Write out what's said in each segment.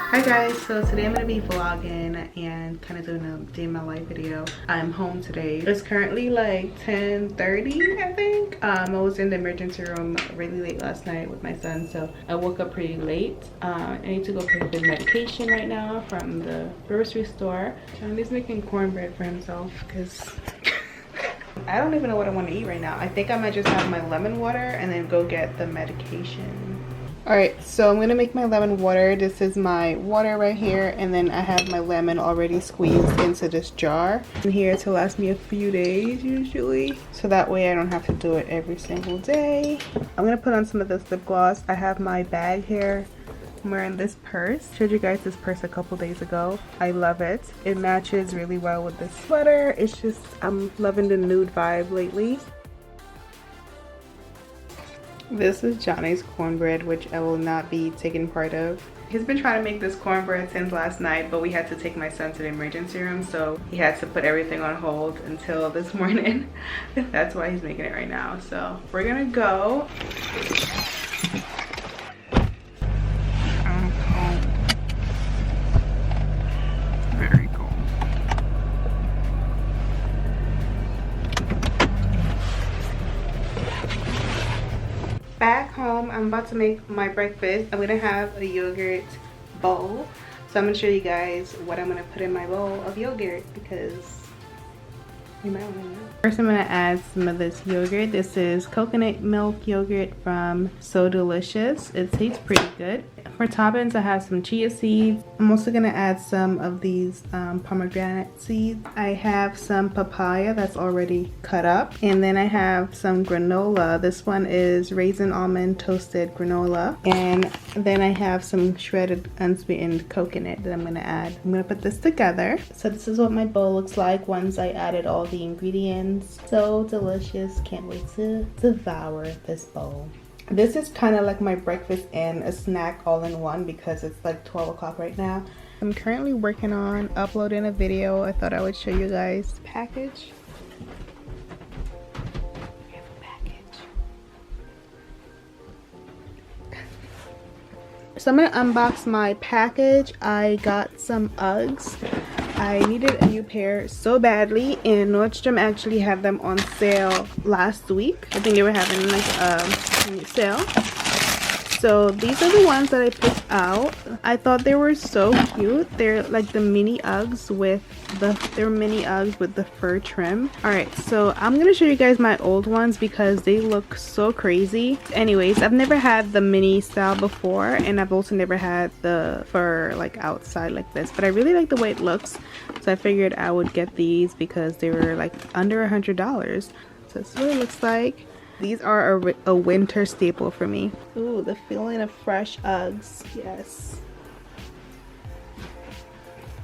Hi guys, so today I'm going to be vlogging and kind of doing a day in my life video. I'm home today. It's currently like 10:30, I think. I was in the emergency room really late last night with my son, so I woke up pretty late. I need to go pick his medication right now from the grocery store. Johnny's making cornbread for himself because I don't even know what I want to eat right now. I think I might just have my lemon water and then go get the medication. Alright, so I'm gonna make my lemon water. This is my water right here, and then I have my lemon already squeezed into this jar. And here to last me a few days usually, so that way I don't have to do it every single day. I'm gonna put on some of this lip gloss. I have my bag here. I'm wearing this purse. Showed you guys this purse a couple days ago. I love it. It matches really well with this sweater. It's just, I'm loving the nude vibe lately. This is Johnny's cornbread, which I will not be taking part of. He's been trying to make this cornbread since last night, but we had to take my son to the emergency room, so he had to put everything on hold until this morning. That's why he's making it right now. So we're gonna go. Very cold. Back home, I'm about to make my breakfast. I'm gonna have a yogurt bowl, so I'm gonna show you guys what I'm gonna put in my bowl of yogurt because you might want to know. First, I'm gonna add some of this yogurt. This is coconut milk yogurt from So Delicious. It tastes pretty good. For toppings, I have some chia seeds. I'm also gonna add some of these pomegranate seeds. I have some papaya that's already cut up, and then I have some granola. This one is raisin almond toasted granola, and then I have some shredded unsweetened coconut that I'm gonna add. I'm gonna put this together. So this is what my bowl looks like once I added all the ingredients. So delicious. Can't wait to devour this bowl. This is kind of like my breakfast and a snack all in one because it's like 12 o'clock right now. I'm currently working on uploading a video. I thought I would show you guys the package. We have a package. So I'm gonna unbox my package. I got some Uggs. I needed a new pair so badly, and Nordstrom actually had them on sale last week. I think they were having like a sale. So these are the ones that I picked out. I thought they were so cute. They're like the mini Uggs with the fur trim. Alright, so I'm gonna show you guys my old ones because they look so crazy. Anyways, I've never had the mini style before, and I've also never had the fur like outside like this, but I really like the way it looks, so I figured I would get these because they were like under $100. So this is what it looks like. These are a winter staple for me. Ooh, the feeling of fresh Uggs. Yes.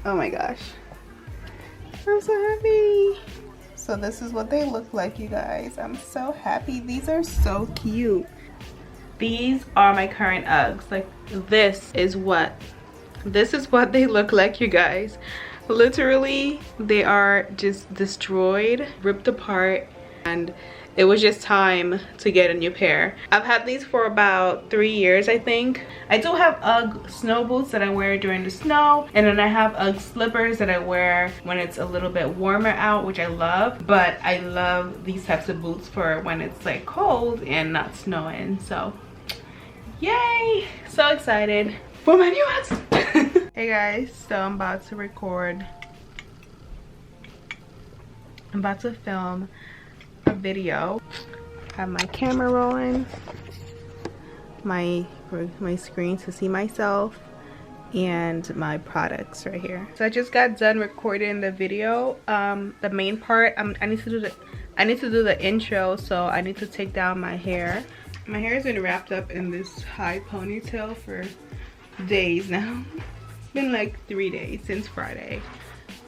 Oh my gosh. I'm so happy. So this is what they look like, you guys. I'm so happy. These are so cute. These are my current Uggs. Like this is what they look like, you guys. Literally, they are just destroyed, ripped apart, and it was just time to get a new pair. I've had these for about 3 years, I think. I do have Ugg snow boots that I wear during the snow, and then I have Ugg slippers that I wear when it's a little bit warmer out, which I love. But I love these types of boots for when it's like cold and not snowing. So yay, so excited for my new Uggs. Hey guys, so I'm about to record. I'm about to film a video. I have my camera rolling, my screen to see myself, and my products right here. So I just got done recording the video. The main part, I need to do the intro, so I need to take down my hair. My hair has been wrapped up in this high ponytail for days now. It's been like 3 days since Friday.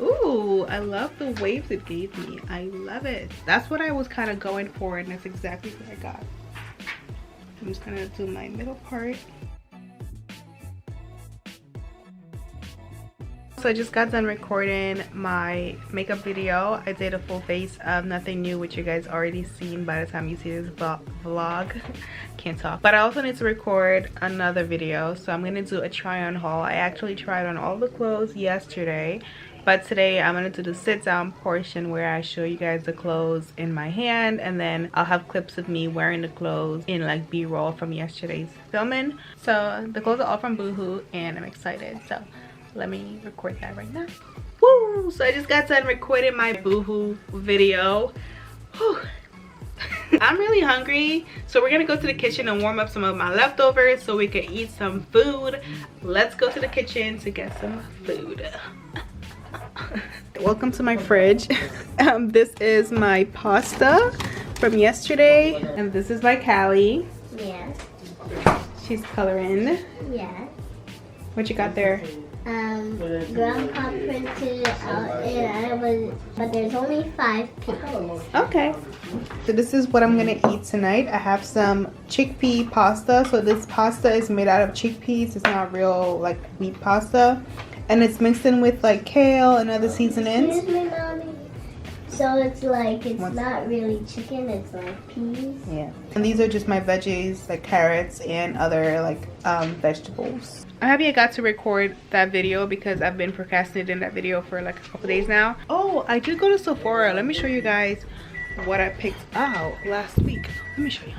Ooh, I love the waves it gave me. I love it. That's what I was kind of going for, and that's exactly what I got. I'm just gonna do my middle part. So I just got done recording my makeup video. I did a full face of Nothing New, which you guys already seen by the time you see this vlog. can't talk. But I also need to record another video, so I'm gonna do a try on haul. I actually tried on all the clothes yesterday, but today I'm gonna do the sit down portion where I show you guys the clothes in my hand, and then I'll have clips of me wearing the clothes in like b-roll from yesterday's filming. So the clothes are all from Boohoo and I'm excited, so let me record that right now. Woo! So I just got done recording my Boohoo video. Whew. I'm really hungry, so we're gonna go to the kitchen and warm up some of my leftovers so we can eat some food. Let's go to the kitchen to get some food. Welcome to my fridge. This is my pasta from yesterday, and this is by Callie. Yes. She's coloring. Yes. What you got there? Grandpa printed out but there's only 5 people. Okay. So this is what I'm gonna eat tonight. I have some chickpea pasta. So this pasta is made out of chickpeas. It's not real like wheat pasta. And it's mixed in with like kale and other seasonings. Excuse me, Mommy. So it's like, it's not really chicken, it's like peas. Yeah. And these are just my veggies, like carrots and other like vegetables. I'm happy I got to record that video because I've been procrastinating that video for like a couple days now. Oh, I did go to Sephora. Let me show you guys what I picked out last week. Let me show you.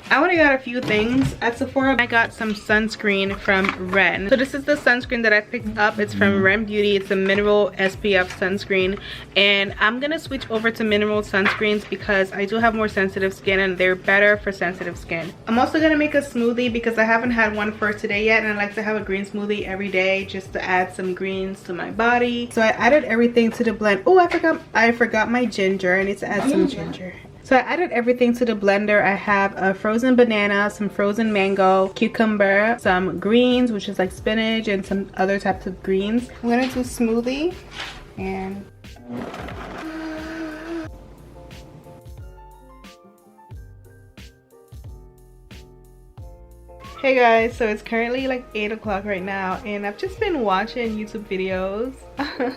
I only got a few things at Sephora. I got some sunscreen from Ren. So this is the sunscreen that I picked up. It's from Ren Beauty. It's a mineral SPF sunscreen. And I'm gonna switch over to mineral sunscreens because I do have more sensitive skin and they're better for sensitive skin. I'm also gonna make a smoothie because I haven't had one for today yet, and I like to have a green smoothie every day just to add some greens to my body. So I added everything to the blend. Oh, I forgot my ginger. I need to add some ginger. So I added everything to the blender. I have a frozen banana, some frozen mango, cucumber, some greens, which is like spinach, and some other types of greens. I'm gonna do a smoothie and hey guys, so it's currently like 8 o'clock right now, and I've just been watching YouTube videos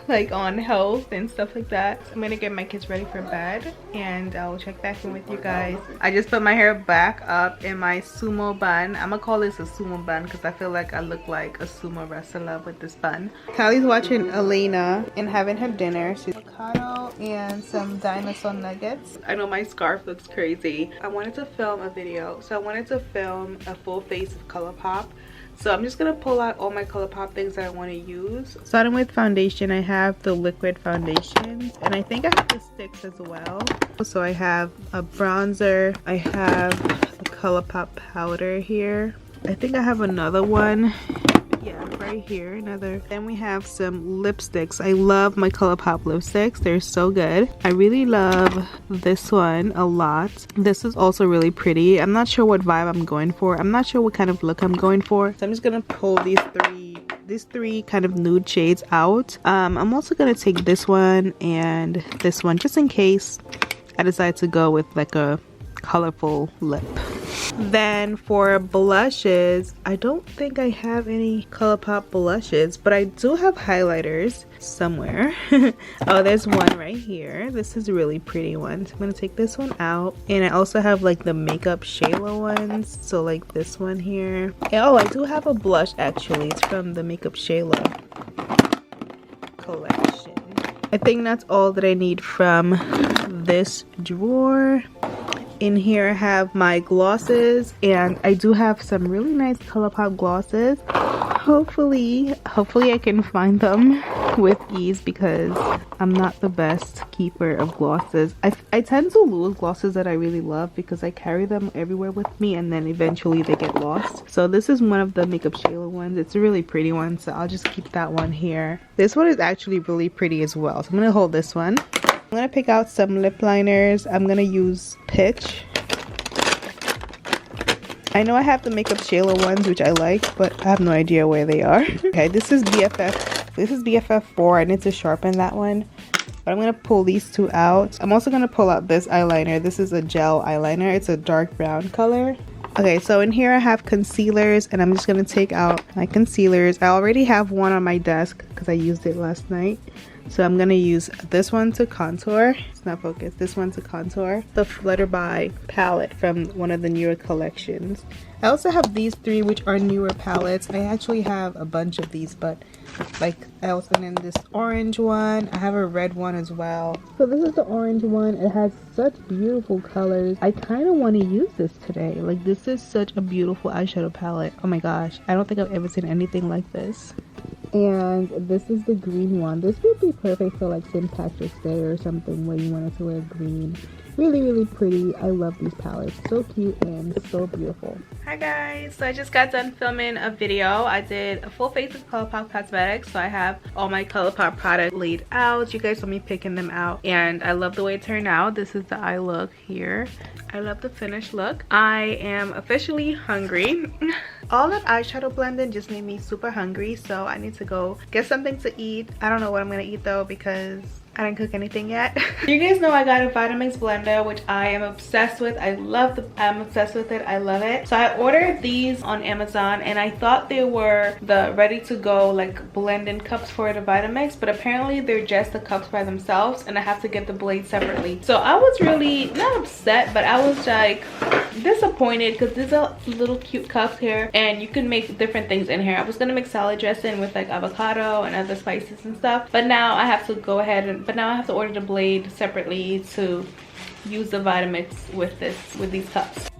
like on health and stuff like that. I'm gonna get my kids ready for bed and I'll check back in with you guys. I just put my hair back up in my sumo bun. I'm gonna call this a sumo bun because I feel like I look like a sumo wrestler with this bun. Callie's watching Elena and having her dinner. She's avocado and some dinosaur nuggets. I know my scarf looks crazy. I wanted to film a video, so I wanted to film a full face of ColourPop. So I'm just gonna pull out all my ColourPop things that I want to use. Starting with foundation, I have the liquid foundations, and I think I have the sticks as well. So I have a bronzer, I have a ColourPop powder here. I think I have another one. Yeah, right here, another. Then we have some lipsticks. I love my ColourPop lipsticks. They're so good. I really love this one a lot. This is also really pretty. I'm not sure what vibe I'm going for. I'm not sure what kind of look I'm going for. So I'm just gonna pull these three kind of nude shades out. I'm also gonna take this one and this one just in case I decide to go with like a colorful lip. Then for blushes, I don't think I have any ColourPop blushes, but I do have highlighters somewhere. Oh, there's one right here. This is a really pretty one. So I'm gonna take this one out, and I also have like the Makeup Shayla ones, so like this one here. Oh, I do have a blush actually. It's from the Makeup Shayla collection. I think that's all that I need from this drawer. In here I have my glosses, and I do have some really nice ColourPop glosses. Hopefully I can find them with ease because I'm not the best keeper of glosses. I tend to lose glosses that I really love because I carry them everywhere with me and then eventually they get lost. So this is one of the Makeup Shayla ones. It's a really pretty one, so I'll just keep that one here. This one is actually really pretty as well, so I'm gonna hold this one. I'm gonna pick out some lip liners. I'm gonna use Pitch. I know I have the Makeup Shayla ones, which I like, but I have no idea where they are. Okay, this is BFF. This is BFF 4. I need to sharpen that one. But I'm gonna pull these two out. I'm also gonna pull out this eyeliner. This is a gel eyeliner. It's a dark brown color. Okay, so in here I have concealers, and I'm just gonna take out my concealers. I already have one on my desk because I used it last night. So I'm gonna use this one to contour. It's not focused. This one to contour. The Flutterby palette from one of the newer collections. I also have these three, which are newer palettes. I actually have a bunch of these, but like I also in this orange one. I have a red one as well. So this is the orange one. It has such beautiful colors. I kind of want to use this today. Like, this is such a beautiful eyeshadow palette. Oh my gosh, I don't think I've ever seen anything like this. And this is the green one. This would be perfect for like St. Patrick's Day or something where you wanted to wear green. Really, really pretty. I love these palettes. So cute and so beautiful. Hi guys, so I just got done filming a video. I did a full face of ColourPop Cosmetics, so I have all my ColourPop products laid out. You guys saw me picking them out, and I love the way it turned out. This is the eye look here. I love the finished look. I am officially hungry. All that eyeshadow blending just made me super hungry, so I need to go get something to eat. I don't know what I'm gonna eat though because I didn't cook anything yet. You guys know I got a Vitamix blender, which I am obsessed with. I'm obsessed with it. I love it. So I ordered these on Amazon, and I thought they were the ready to go like blending cups for the Vitamix, but apparently they're just the cups by themselves, and I have to get the blade separately. So I was really not upset, but I was like disappointed because these are little cute cups here, and you can make different things in here. I was gonna make salad dressing with like avocado and other spices and stuff, but now I have to go ahead and now I have to order the blade separately to use the Vitamix with these cups.